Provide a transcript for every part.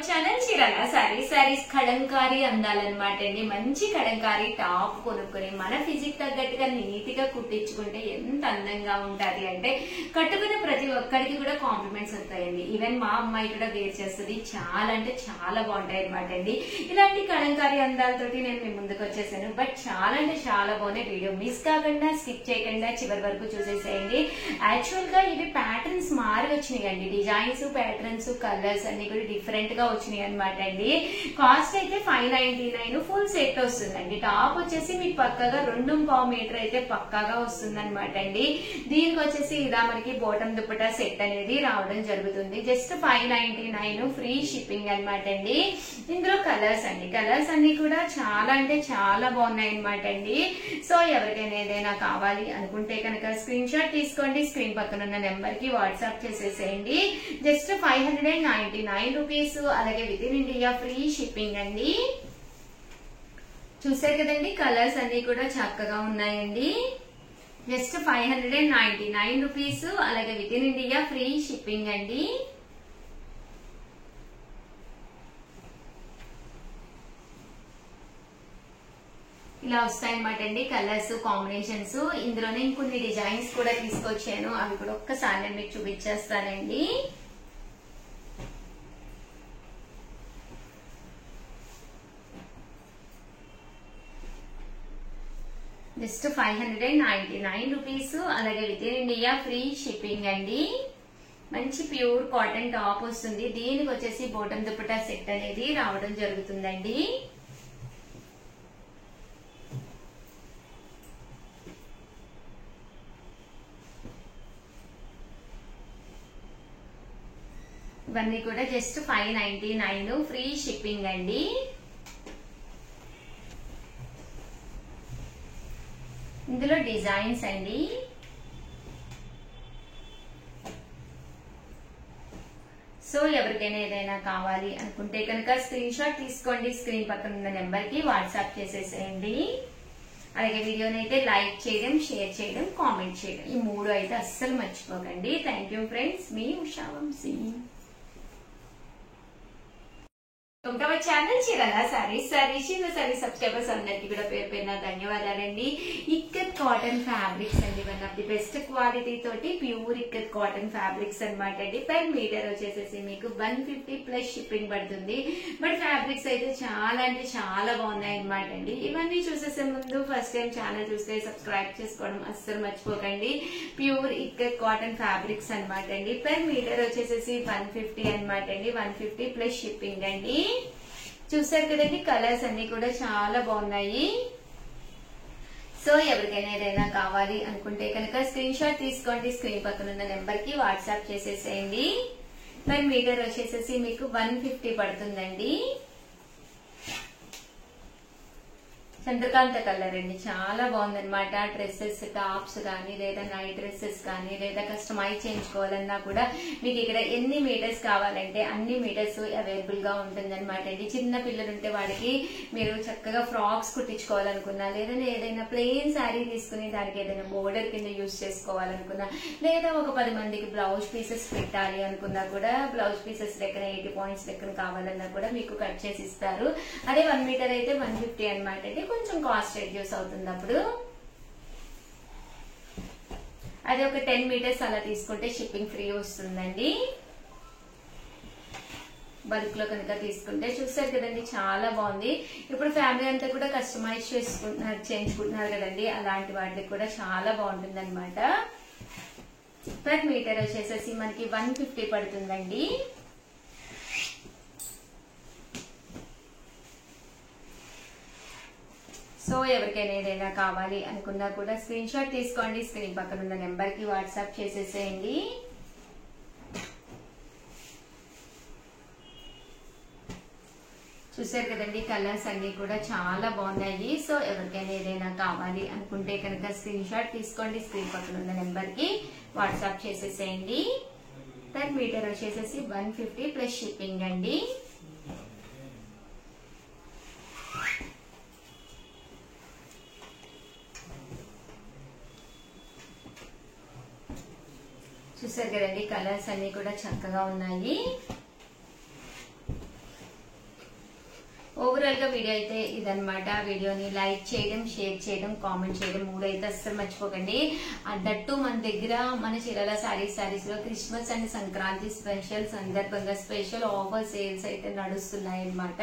Channel Chirala saris Kalamkari అందాలన్నమాట అండి. మంచి Kalamkari top కొనుక్కొని మన ఫిజిక్ తగ్గట్టుగా నీట్గా కుట్టించుకుంటే ఎంత అందంగా ఉంటది అంటే కట్టుకున్న ప్రతి ఒక్కరికి కూడా కాంప్లిమెంట్స్ వస్తాయండి. ఈవెన్ మా అమ్మాయి కూడా వేర్ చేస్తుంది. చాలా అంటే చాలా బాగుంటాయి అనమాట అండి. ఇలాంటి కలంకారీ అందాలతోటి నేను మీ ముందుకు వచ్చేసాను. బట్ చాలా అంటే చాలా బాగున్నాయి. వీడియో మిస్ కాకుండా స్కిప్ చేయకుండా చివరి వరకు చూసేసేయండి. యాక్చువల్ గా ఇవి ప్యాటర్న్స్ మారి వచ్చినాయి అండి. డిజైన్స్, ప్యాటర్న్స్, కలర్స్ అన్ని కూడా డిఫరెంట్ గా వచ్చినాయి అనమాట అండి. కాస్ట్ అయితే 599 ఫుల్ సెట్ వస్తుందండి. టాప్ వచ్చేసి మీకు పక్కగా 2.5 మీటర్ అయితే పక్కాగా వస్తుంది అనమాట అండి. దీనికి వచ్చేసి ఇలా మనకి బోటం దుప్పటా సెట్ అనేది రావడం జరుగుతుంది. జస్ట్ 599 ఫ్రీ షిప్పింగ్ అనమాట అండి. ఇందులో కలర్స్ అండి, కలర్స్ అన్ని కూడా చాలా అంటే చాలా బాగున్నాయి అనమాట అండి. సో ఎవరికైనా ఏదైనా కావాలి అనుకుంటే కనుక స్క్రీన్ షాట్ తీసుకోండి. స్క్రీన్ పక్కన ఉన్న నెంబర్ కి వాట్సాప్ చేసేసేయండి. Just 599 rupees. అలాగే within India free shipping అండి. చూసారు కదండి, కలర్స్ అన్ని కూడా చక్కగా ఉన్నాయండి. Just 599 rupees. అలాగే within India free shipping అండి. ఇలా వస్తాయన్నమాట అండి కలర్స్, కాంబినేషన్స్. ఇందులోనే ఇంకొన్ని డిజైన్స్ కూడా తీసుకొచ్చాను. అవి కూడా ఒక్కసారి నేను మీకు చూపించేస్తానండి. Just 599 rupees. అలాగే within India free shipping అండి. మంచి ప్యూర్ కాటన్ టాప్ వస్తుంది. దీనికి వచ్చేసి బోటం దుప్పటా సెట్ అనేది రావడం జరుగుతుందండి. ఇవన్నీ కూడా జస్ట్ 599 ఫ్రీ షిప్పింగ్ అండి. ఇందులో డిజైన్స్ అండి. సో ఎవరికైనా ఏదైనా కావాలి అనుకుంటే కనుక స్క్రీన్ షాట్ తీసుకోండి. స్క్రీన్ పక్కన ఉన్న నెంబర్ కి వాట్సాప్ చేసేసేయండి. అలాగే వీడియోని అయితే లైక్ చేయడం, షేర్ చేయడం, కామెంట్ చేయడం, ఈ 3 అయితే అస్సలు మర్చిపోకండి. థ్యాంక్ యూ ఫ్రెండ్స్, మీ ఉషా వంశీ. ఛానల్ చీరాల సారీస్ సబ్స్క్రైబర్స్ అందరికి కూడా పేరు పేరున ధన్యవాదాలండి. ఇక్కత్ కాటన్ ఫ్యాబ్రిక్స్ అండి. One of the best quality తోటి ప్యూర్ ఇక్కత్ కాటన్ ఫ్యాబ్రిక్స్ అనమాట అండి. పర్ మీటర్ వచ్చేసేసి మీకు 150 ప్లస్ షిప్పింగ్ పడుతుంది. బట్ ఫ్యాబ్రిక్స్ అయితే చాలా అంటే చాలా బాగున్నాయి అనమాట అండి. ఇవన్నీ చూసేసే ముందు ఫస్ట్ టైం ఛానల్ చూస్తే సబ్స్క్రైబ్ చేసుకోవడం అస్సలు మర్చిపోకండి. ప్యూర్ ఇక్కత్ కాటన్ ఫ్యాబ్రిక్స్ అనమాట అండి. పర్ మీటర్ వచ్చేసేసి 150 అనమాట అండి. 150 ప్లస్ షిప్పింగ్ అండి. చూసారు కదండి, కలర్స్ అన్ని కూడా చాలా బాగున్నాయి. సో ఎవరికైనా ఏదైనా కావాలి అనుకుంటే కనుక స్క్రీన్ షాట్ తీసుకోండి. స్క్రీన్ పక్కన ఉన్న నెంబర్ కి వాట్సాప్ చేసేసేయండి. పర్ మీటర్ వచ్చేసేసి మీకు 150 పడుతుందండి. చంద్రకాంత కలర్ అండి, చాలా బాగుందన్నమాట. డ్రెస్సెస్, టాప్స్ కానీ లేదా నైట్ డ్రెస్సెస్ కానీ లేదా కస్టమైజ్ చేయించుకోవాలన్నా కూడా మీకు ఇక్కడ ఎన్ని మీటర్స్ కావాలంటే అన్ని మీటర్స్ అవైలబుల్ గా ఉంటుందన్నమాట అండి. చిన్న పిల్లలు ఉంటే వాళ్ళకి మీరు చక్కగా ఫ్రాక్స్ కుట్టించుకోవాలనుకున్నా, లేదా ఏదైనా ప్లెయిన్ శారీ తీసుకుని దానికి ఏదైనా బోర్డర్ కింద యూజ్ చేసుకోవాలనుకున్నా, లేదా ఒక 10 మందికి బ్లౌజ్ పీసెస్ పెట్టాలి అనుకున్నా కూడా బ్లౌజ్ పీసెస్ లెక్కన 80 పాయింట్స్ లెక్కన కావాలన్నా కూడా మీకు కట్ చేసి ఇస్తారు. అదే 1 మీటర్ అయితే 150 అనమాట అండి. కొంచెం కాస్ట్ రెడ్యూస్ అవుతుంది. అప్పుడు అది ఒక 10 మీటర్స్ అలా తీసుకుంటే షిప్పింగ్ ఫ్రీ వస్తుందండి. బల్క్ లో కనుక తీసుకుంటే. చూసారు కదండి, చాలా బాగుంది. ఇప్పుడు ఫ్యామిలీ అంతా కూడా కస్టమైజ్ చేయించుకుంటున్నారు కదండి, అలాంటి వాటికి కూడా చాలా బాగుంటుంది అనమాట. పర్ మీటర్ వచ్చేసేసి మనకి 150 పడుతుందండి. సో ఎవరికైనా ఏదైనా కావాలి అనుకున్నా కూడా స్క్రీన్ షాట్ తీసుకోండి. స్క్రీన్ పక్కన ఉన్న నెంబర్ కి వాట్సాప్ చేసేసేయండి. చూసారు కదండి, కలర్స్ అన్ని కూడా చాలా బాగున్నాయి. సో ఎవరికైనా ఏదైనా కావాలి అనుకుంటే కనుక స్క్రీన్ షాట్ తీసుకోండి. స్క్రీన్ పక్కన ఉన్న నెంబర్ కి వాట్సాప్ చేసేసేయండి. పర్ మీటర్ వచ్చేసేసి 150 ప్లస్ షిప్పింగ్ అండి. చూసారు కదండి, కలర్స్ అన్ని కూడా చక్కగా ఉన్నాయి. ఓవరాల్ గా వీడియో అయితే ఇదన్నమాట. వీడియోని లైక్ చేయడం, షేర్ చేయడం, కామెంట్ చేయడం 3 అయితే అస్సలు మర్చిపోకండి. దట్టు మన దగ్గర మన చీరాల సారీస్ లో క్రిస్మస్ అండ్ సంక్రాంతి స్పెషల్ సందర్భంగా స్పెషల్ ఆఫర్ సేల్స్ అయితే నడుస్తున్నాయి అన్నమాట.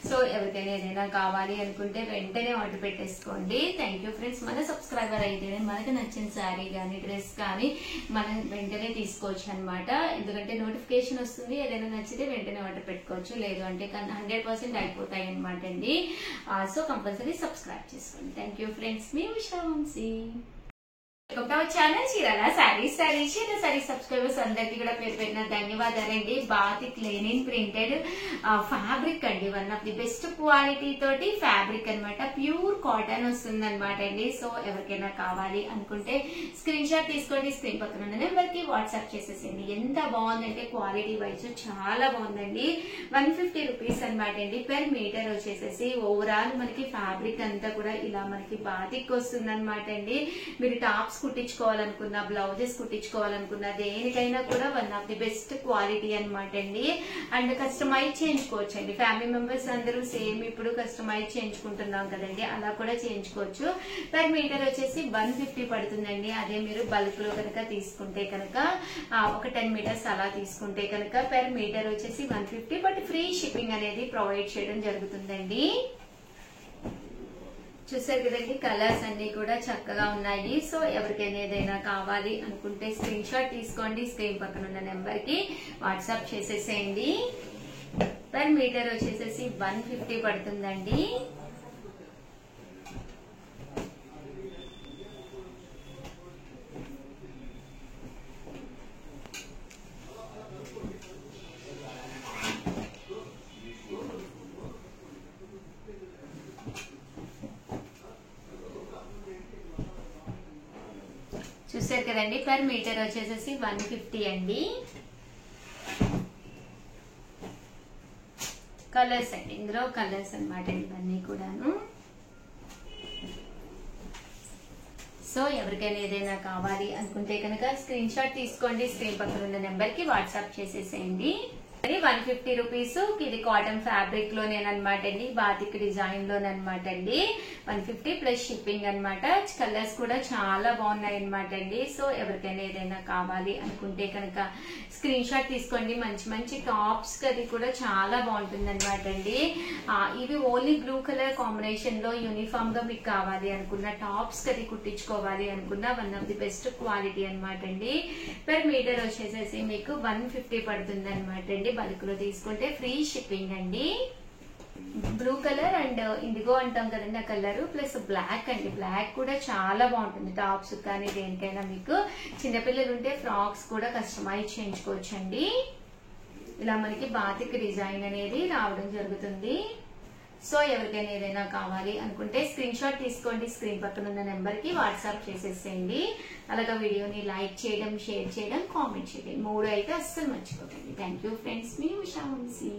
సో ఎవరికైనా ఏదైనా కావాలి అనుకుంటే వెంటనే ఆర్డర్ పెట్టేసుకోండి. Thank you friends. మన సబ్స్క్రైబర్ అయితేనే మనకు నచ్చిన శారీ కానీ డ్రెస్ కానీ మనం వెంటనే తీసుకోవచ్చు అనమాట. ఎందుకంటే నోటిఫికేషన్ వస్తుంది, ఏదైనా నచ్చితే వెంటనే ఆర్డర్ పెట్టుకోవచ్చు. లేదు అంటే 100% అయిపోతాయి అనమాట అండి. సో కంపల్సరీ సబ్స్క్రైబ్ చేసుకోండి. Thank you friends. మీ ఉషా వంశీ. ఛానల్ చీరాల సారీ సబ్స్క్రైబర్స్ అందరికి కూడా పేరు పెట్టిన ధన్యవాదాలండి. బాతిక్ లెనిన్ ప్రింటెడ్ ఫ్యాబ్రిక్ అండి. One of the best quality తోటి ఫ్యాబ్రిక్ అనమాట. ప్యూర్ కాటన్ వస్తుంది అనమాట అండి. సో ఎవరికైనా కావాలి అనుకుంటే స్క్రీన్ షాట్ తీసుకోండి. స్క్రీన్ పక్కన ఉన్న నెంబర్ కి వాట్సాప్ చేసేసేయండి. ఎంత బాగుందంటే క్వాలిటీ వైజ్ చాలా బాగుందండి. 150 రూపీస్ అనమాట అండి పెర్ మీటర్ వచ్చేసేసి. ఓవరాల్ మనకి ఫ్యాబ్రిక్ అంతా కూడా ఇలా మనకి బాతిక్ వస్తుంది అనమాట అండి. మీరు టాప్స్ కుట్టించుకోవాలనుకున్నా, బ్లౌజెస్ కుట్టించుకోవాలనుకున్నా, దేనికైనా కూడా one of the best quality అనమాట అండి. అండ్ కస్టమైజ్ చేయించుకోవచ్చు అండి. ఫ్యామిలీ మెంబర్స్ అందరూ సేమ్ ఇప్పుడు కస్టమైజ్ చేయించుకుంటున్నాం కదండి, అలా కూడా చేయించుకోవచ్చు. పర్ మీటర్ వచ్చేసి 150 పడుతుందండి. అదే మీరు బల్క్ లో కనుక తీసుకుంటే కనుక ఒక 10 మీటర్స్ అలా తీసుకుంటే కనుక పర్ మీటర్ వచ్చేసి 150. బట్ ఫ్రీ షిప్పింగ్ అనేది ప్రొవైడ్ చేయడం జరుగుతుందండి. చూసారు కదండి, కలర్స్ అన్ని కూడా చక్కగా ఉన్నాయి. సో ఎవరికైనా ఏదైనా కావాలి అనుకుంటే స్క్రీన్ షాట్ తీసుకోండి. స్క్రీన్ పక్కన ఉన్న నెంబర్ కి వాట్సాప్ చేసేసేయండి. పర్ మీటర్ వచ్చేసేసి 150 పడుతుందండి. చూసారు కదండి, పర్ మీటర్ వచ్చేసేసి 150 అండి. కలర్స్ అండి, ఇందులో కలర్స్ అనమాట ఇవన్నీ కూడాను. సో ఎవరికైనా ఏదైనా కావాలి అనుకుంటే కనుక స్క్రీన్ షాట్ తీసుకోండి. స్క్రీన్ పక్కన ఉన్న నెంబర్ కి వాట్సాప్ చేసేసేయండి. 150 రూపీస్. ఇది కాటన్ ఫ్యాబ్రిక్ లోనేనమాట అండి, బాతిక్ డిజైన్ లోనమాట అండి. 150 ప్లస్ షిప్పింగ్ అనమాట. కలర్స్ కూడా చాలా బాగున్నాయి అనమాట అండి. సో ఎవరికైనా ఏదైనా కావాలి అనుకుంటే కనుక స్క్రీన్ షాట్ తీసుకోండి. మంచి మంచి టాప్స్ అది కూడా చాలా బాగుంటుంది అనమాట అండి. ఇవి ఓన్లీ బ్లూ కలర్ కాంబినేషన్ లో యూనిఫామ్ గా మీకు కావాలి అనుకున్న టాప్స్ అది కుట్టించుకోవాలి అనుకున్న one of the best quality అనమాట అండి. పర్ మీటర్ వచ్చేసేసి మీకు 150 పడుతుంది అనమాట అండి. బల్క్ లో తీసుకుంటే ఫ్రీ షిప్పింగ్ అండి. బ్లూ కలర్ అండ్ ఇండిగో అంటాం కదండి, ఆ కలర్ ప్లస్ బ్లాక్ అండి. బ్లాక్ కూడా చాలా బాగుంటుంది టాప్స్ కానీ దేనికైనా. మీకు చిన్నపిల్లలు ఉంటే ఫ్రాక్స్ కూడా కస్టమైజ్ చేయించుకోవచ్చు అండి. ఇలా మనకి బాతిక్ డిజైన్ అనేది రావడం జరుగుతుంది. సో ఎవరికైనా ఏదైనా కావాలి అనుకుంటే స్క్రీన్ షాట్ తీసుకోండి. స్క్రీన్ పక్కన ఉన్న నెంబర్ కి వాట్సాప్ చేసేసేయండి. అలాగే వీడియోని లైక్ చేయడం, షేర్ చేయడం, కామెంట్ చేయడం 3 అయితే అస్సలు మర్చిపోకండి. Thank you friends. మీ ఉషా వంశీ.